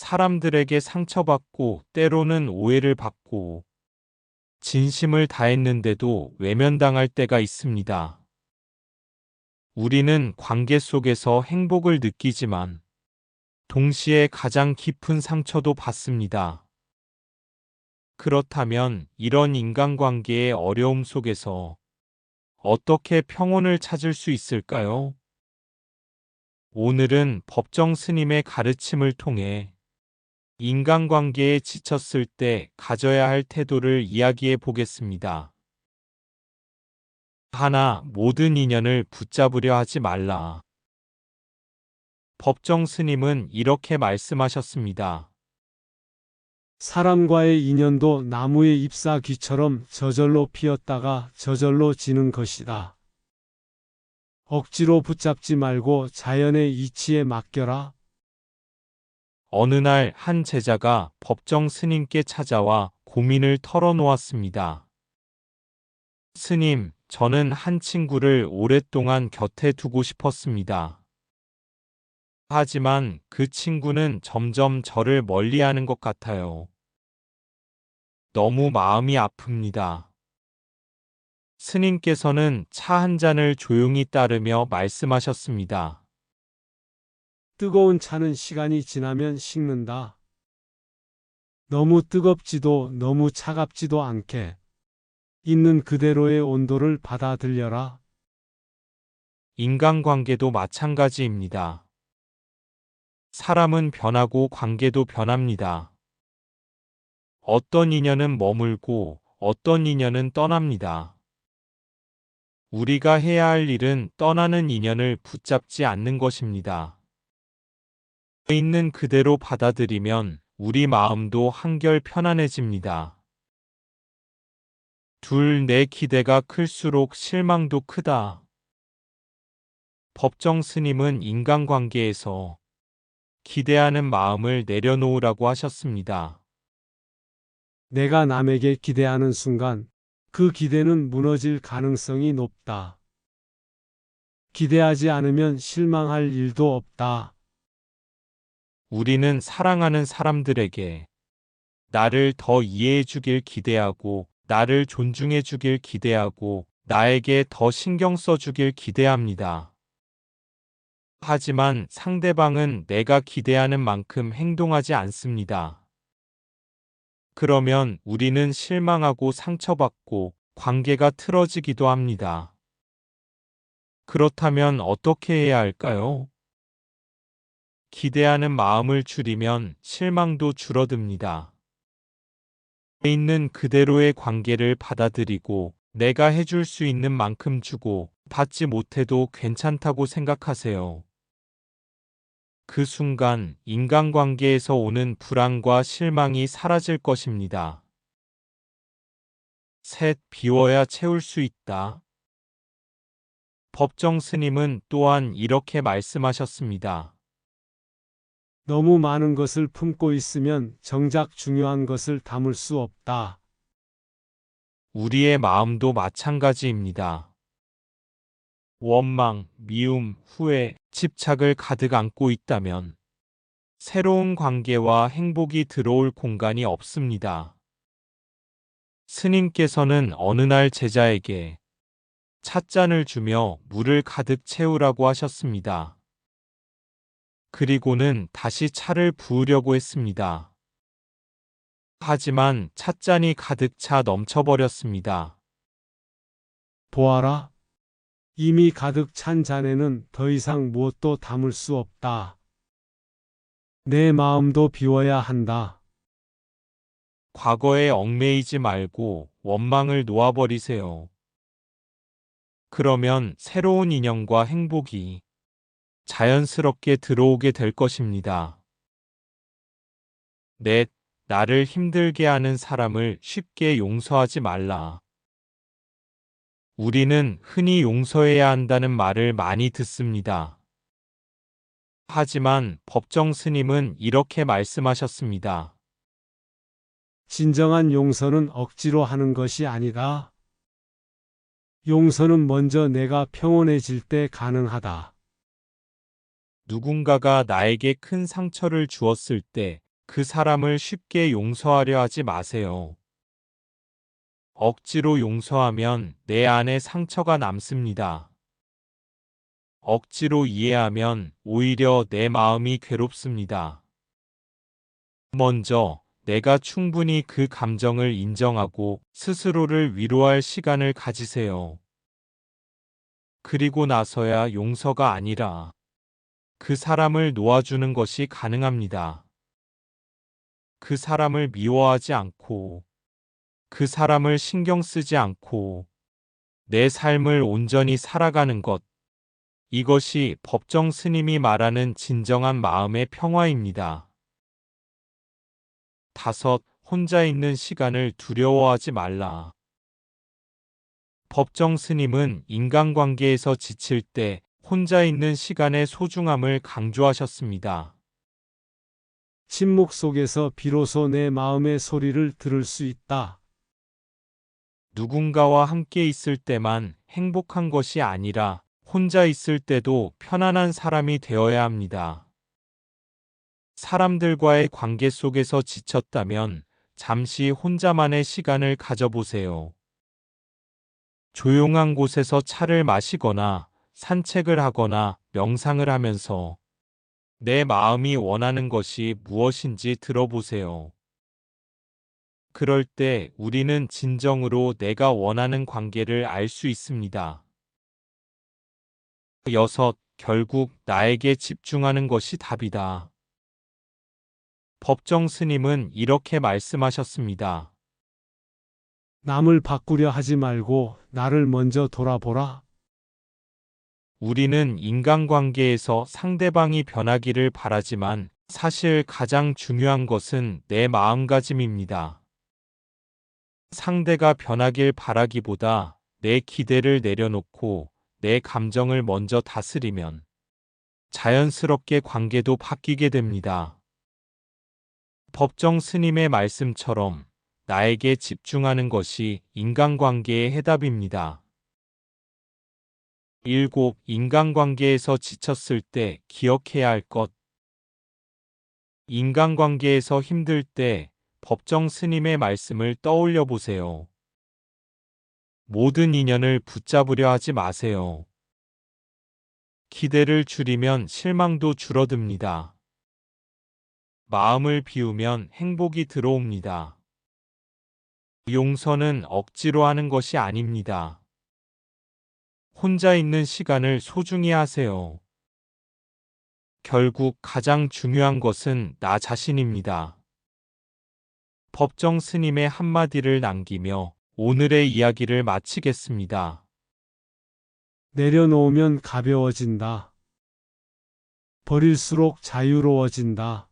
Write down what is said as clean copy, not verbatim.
사람들에게 상처받고 때로는 오해를 받고 진심을 다했는데도 외면당할 때가 있습니다. 우리는 관계 속에서 행복을 느끼지만 동시에 가장 깊은 상처도 받습니다. 그렇다면 이런 인간관계의 어려움 속에서 어떻게 평온을 찾을 수 있을까요? 오늘은 법정 스님의 가르침을 통해 인간관계에 지쳤을 때 가져야 할 태도를 이야기해 보겠습니다. 하나, 모든 인연을 붙잡으려 하지 말라. 법정 스님은 이렇게 말씀하셨습니다. 사람과의 인연도 나무의 잎사귀처럼 저절로 피었다가 저절로 지는 것이다. 억지로 붙잡지 말고 자연의 이치에 맡겨라. 어느 날 한 제자가 법정 스님께 찾아와 고민을 털어놓았습니다. 스님, 저는 한 친구를 오랫동안 곁에 두고 싶었습니다. 하지만 그 친구는 점점 저를 멀리하는 것 같아요. 너무 마음이 아픕니다. 스님께서는 차 한 잔을 조용히 따르며 말씀하셨습니다. 뜨거운 차는 시간이 지나면 식는다. 너무 뜨겁지도 너무 차갑지도 않게 있는 그대로의 온도를 받아들여라. 인간관계도 마찬가지입니다. 사람은 변하고 관계도 변합니다. 어떤 인연은 머물고 어떤 인연은 떠납니다. 우리가 해야 할 일은 떠나는 인연을 붙잡지 않는 것입니다. 있는 그대로 받아들이면 우리 마음도 한결 편안해집니다. 둘, 내 기대가 클수록 실망도 크다. 법정 스님은 인간관계에서 기대하는 마음을 내려놓으라고 하셨습니다. 내가 남에게 기대하는 순간 그 기대는 무너질 가능성이 높다. 기대하지 않으면 실망할 일도 없다. 우리는 사랑하는 사람들에게 나를 더 이해해 주길 기대하고, 나를 존중해 주길 기대하고, 나에게 더 신경 써 주길 기대합니다. 하지만 상대방은 내가 기대하는 만큼 행동하지 않습니다. 그러면 우리는 실망하고 상처받고 관계가 틀어지기도 합니다. 그렇다면 어떻게 해야 할까요? 기대하는 마음을 줄이면 실망도 줄어듭니다. 있는 그대로의 관계를 받아들이고 내가 해줄 수 있는 만큼 주고 받지 못해도 괜찮다고 생각하세요. 그 순간 인간관계에서 오는 불안과 실망이 사라질 것입니다. 셋, 비워야 채울 수 있다. 법정 스님은 또한 이렇게 말씀하셨습니다. 너무 많은 것을 품고 있으면 정작 중요한 것을 담을 수 없다. 우리의 마음도 마찬가지입니다. 원망, 미움, 후회, 집착을 가득 안고 있다면 새로운 관계와 행복이 들어올 공간이 없습니다. 스님께서는 어느 날 제자에게 찻잔을 주며 물을 가득 채우라고 하셨습니다. 그리고는 다시 차를 부으려고 했습니다. 하지만 찻잔이 가득 차 넘쳐버렸습니다. 보아라. 이미 가득 찬 잔에는 더 이상 무엇도 담을 수 없다. 내 마음도 비워야 한다. 과거에 얽매이지 말고 원망을 놓아버리세요. 그러면 새로운 인연과 행복이 자연스럽게 들어오게 될 것입니다. 넷, 나를 힘들게 하는 사람을 쉽게 용서하지 말라. 우리는 흔히 용서해야 한다는 말을 많이 듣습니다. 하지만 법정 스님은 이렇게 말씀하셨습니다. 진정한 용서는 억지로 하는 것이 아니다. 용서는 먼저 내가 평온해질 때 가능하다. 누군가가 나에게 큰 상처를 주었을 때 그 사람을 쉽게 용서하려 하지 마세요. 억지로 용서하면 내 안에 상처가 남습니다. 억지로 이해하면 오히려 내 마음이 괴롭습니다. 먼저 내가 충분히 그 감정을 인정하고 스스로를 위로할 시간을 가지세요. 그리고 나서야 용서가 아니라 그 사람을 놓아주는 것이 가능합니다. 그 사람을 미워하지 않고, 그 사람을 신경 쓰지 않고, 내 삶을 온전히 살아가는 것. 이것이 법정 스님이 말하는 진정한 마음의 평화입니다. 5. 혼자 있는 시간을 두려워하지 말라. 법정 스님은 인간관계에서 지칠 때 혼자 있는 시간의 소중함을 강조하셨습니다. 침묵 속에서 비로소 내 마음의 소리를 들을 수 있다. 누군가와 함께 있을 때만 행복한 것이 아니라 혼자 있을 때도 편안한 사람이 되어야 합니다. 사람들과의 관계 속에서 지쳤다면 잠시 혼자만의 시간을 가져보세요. 조용한 곳에서 차를 마시거나 산책을 하거나 명상을 하면서 내 마음이 원하는 것이 무엇인지 들어보세요. 그럴 때 우리는 진정으로 내가 원하는 관계를 알 수 있습니다. 6. 결국 나에게 집중하는 것이 답이다. 법정 스님은 이렇게 말씀하셨습니다. 남을 바꾸려 하지 말고 나를 먼저 돌아보라. 우리는 인간관계에서 상대방이 변하기를 바라지만 사실 가장 중요한 것은 내 마음가짐입니다. 상대가 변하길 바라기보다 내 기대를 내려놓고 내 감정을 먼저 다스리면 자연스럽게 관계도 바뀌게 됩니다. 법정 스님의 말씀처럼 나에게 집중하는 것이 인간관계의 해답입니다. 7. 인간관계에서 지쳤을 때 기억해야 할 것. 인간관계에서 힘들 때 법정 스님의 말씀을 떠올려 보세요. 모든 인연을 붙잡으려 하지 마세요. 기대를 줄이면 실망도 줄어듭니다. 마음을 비우면 행복이 들어옵니다. 용서는 억지로 하는 것이 아닙니다. 혼자 있는 시간을 소중히 하세요. 결국 가장 중요한 것은 나 자신입니다. 법정 스님의 한마디를 남기며 오늘의 이야기를 마치겠습니다. 내려놓으면 가벼워진다. 버릴수록 자유로워진다.